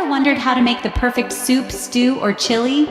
Ever wondered how to make the perfect soup, stew, or chili?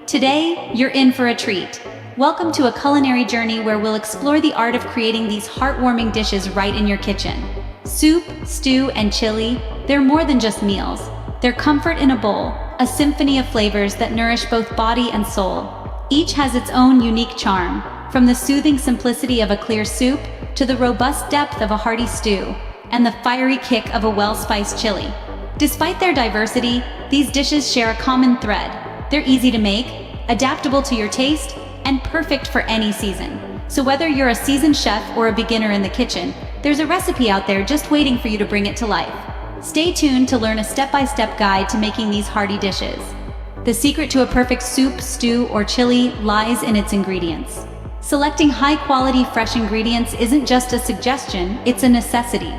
Today, you're in for a treat. Welcome to a culinary journey where we'll explore the art of creating these heartwarming dishes right in your kitchen. Soup, stew, and chili, they're more than just meals. They're comfort in a bowl, a symphony of flavors that nourish both body and soul. Each has its own unique charm, from the soothing simplicity of a clear soup to the robust depth of a hearty stew, and the fiery kick of a well-spiced chili. Despite their diversity, these dishes share a common thread. They're easy to make, adaptable to your taste, and perfect for any season. So whether you're a seasoned chef or a beginner in the kitchen, there's a recipe out there just waiting for you to bring it to life. Stay tuned to learn a step-by-step guide to making these hearty dishes. The secret to a perfect soup, stew, or chili lies in its ingredients. Selecting high-quality fresh ingredients isn't just a suggestion, it's a necessity.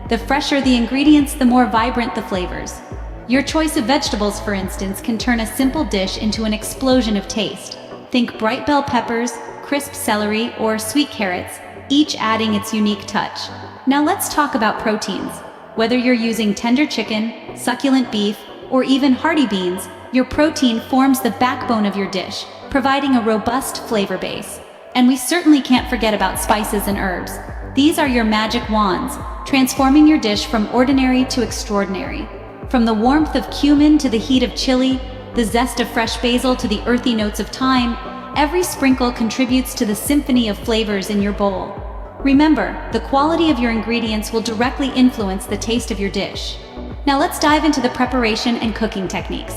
The fresher the ingredients, the more vibrant the flavors. Your choice of vegetables, for instance, can turn a simple dish into an explosion of taste. Think bright bell peppers, crisp celery, or sweet carrots, each adding its unique touch. Now let's talk about proteins. Whether you're using tender chicken, succulent beef, or even hearty beans, your protein forms the backbone of your dish, providing a robust flavor base. And we certainly can't forget about spices and herbs. These are your magic wands, transforming your dish from ordinary to extraordinary. From the warmth of cumin to the heat of chili, the zest of fresh basil to the earthy notes of thyme, every sprinkle contributes to the symphony of flavors in your bowl. Remember, the quality of your ingredients will directly influence the taste of your dish. Now let's dive into the preparation and cooking techniques.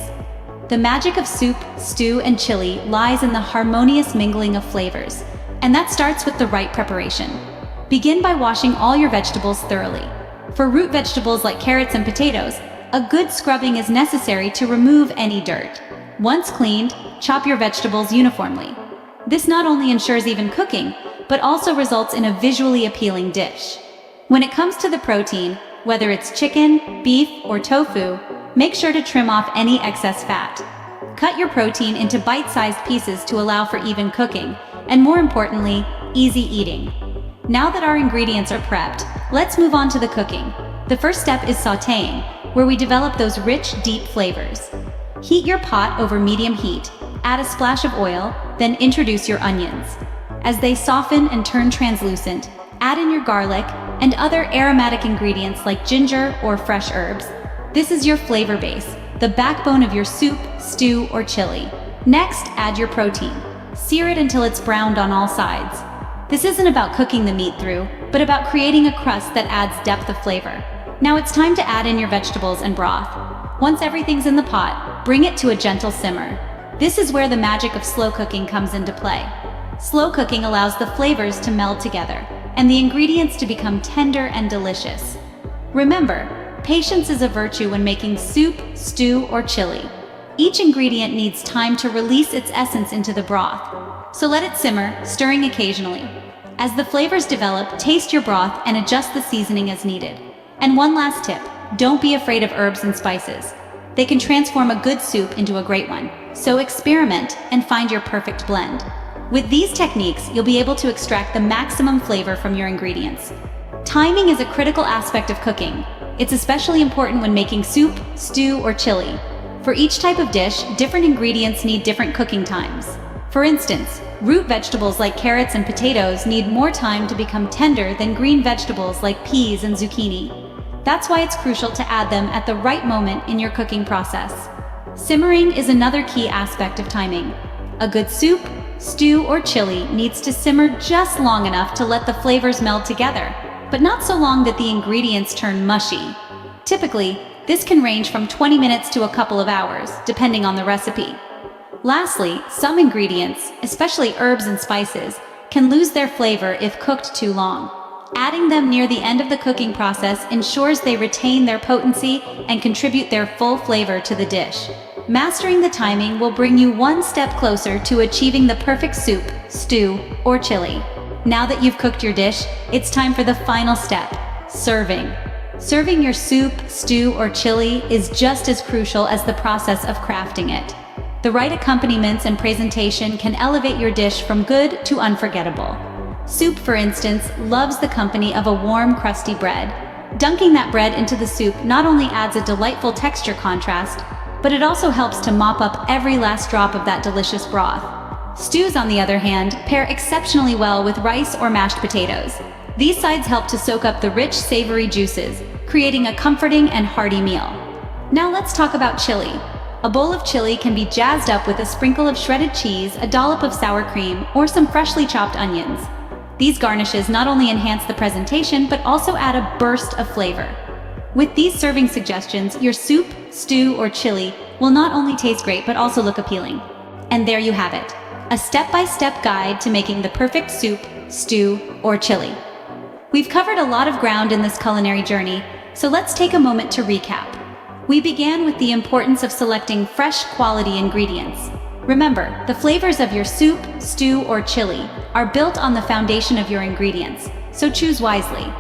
The magic of soup, stew, and chili lies in the harmonious mingling of flavors, and that starts with the right preparation. Begin by washing all your vegetables thoroughly. For root vegetables like carrots and potatoes, a good scrubbing is necessary to remove any dirt. Once cleaned, chop your vegetables uniformly. This not only ensures even cooking, but also results in a visually appealing dish. When it comes to the protein, whether it's chicken, beef, or tofu, make sure to trim off any excess fat. Cut your protein into bite-sized pieces to allow for even cooking, and more importantly, easy eating. Now that our ingredients are prepped, let's move on to the cooking. The first step is sautéing, where we develop those rich, deep flavors. Heat your pot over medium heat, add a splash of oil, then introduce your onions. As they soften and turn translucent, add in your garlic and other aromatic ingredients like ginger or fresh herbs. This is your flavor base, the backbone of your soup, stew, or chili. Next, add your protein. Sear it until it's browned on all sides. This isn't about cooking the meat through, but about creating a crust that adds depth of flavor. Now it's time to add in your vegetables and broth. Once everything's in the pot, bring it to a gentle simmer. This is where the magic of slow cooking comes into play. Slow cooking allows the flavors to meld together, and the ingredients to become tender and delicious. Remember, patience is a virtue when making soup, stew, or chili. Each ingredient needs time to release its essence into the broth. So let it simmer, stirring occasionally. As the flavors develop, taste your broth and adjust the seasoning as needed. And one last tip, don't be afraid of herbs and spices. They can transform a good soup into a great one. So experiment and find your perfect blend. With these techniques, you'll be able to extract the maximum flavor from your ingredients. Timing is a critical aspect of cooking. It's especially important when making soup, stew, or chili. For each type of dish, different ingredients need different cooking times. For instance, root vegetables like carrots and potatoes need more time to become tender than green vegetables like peas and zucchini. That's why it's crucial to add them at the right moment in your cooking process. Simmering is another key aspect of timing. A good soup, stew, or chili needs to simmer just long enough to let the flavors meld together, but not so long that the ingredients turn mushy. Typically, this can range from 20 minutes to a couple of hours, depending on the recipe. Lastly, some ingredients, especially herbs and spices, can lose their flavor if cooked too long. Adding them near the end of the cooking process ensures they retain their potency and contribute their full flavor to the dish. Mastering the timing will bring you one step closer to achieving the perfect soup, stew, or chili. Now that you've cooked your dish, it's time for the final step, serving. Serving your soup, stew, or chili is just as crucial as the process of crafting it. The right accompaniments and presentation can elevate your dish from good to unforgettable. Soup, for instance, loves the company of a warm, crusty bread. Dunking that bread into the soup not only adds a delightful texture contrast, but it also helps to mop up every last drop of that delicious broth. Stews, on the other hand, pair exceptionally well with rice or mashed potatoes. These sides help to soak up the rich, savory juices, creating a comforting and hearty meal. Now let's talk about chili. A bowl of chili can be jazzed up with a sprinkle of shredded cheese, a dollop of sour cream, or some freshly chopped onions. These garnishes not only enhance the presentation, but also add a burst of flavor. With these serving suggestions, your soup, stew, or chili will not only taste great, but also look appealing. And there you have it, a step-by-step guide to making the perfect soup, stew, or chili. We've covered a lot of ground in this culinary journey, so let's take a moment to recap. We began with the importance of selecting fresh, quality ingredients. Remember, the flavors of your soup, stew, or chili are built on the foundation of your ingredients, so choose wisely.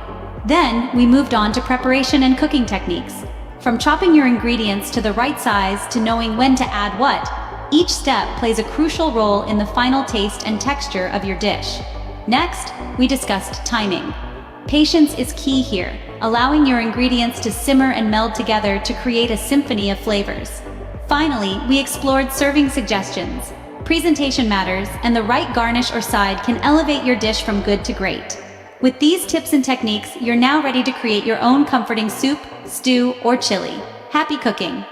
Then, we moved on to preparation and cooking techniques. From chopping your ingredients to the right size to knowing when to add what, each step plays a crucial role in the final taste and texture of your dish. Next, we discussed timing. Patience is key here, allowing your ingredients to simmer and meld together to create a symphony of flavors. Finally, we explored serving suggestions. Presentation matters, and the right garnish or side can elevate your dish from good to great. With these tips and techniques, you're now ready to create your own comforting soup, stew, or chili. Happy cooking!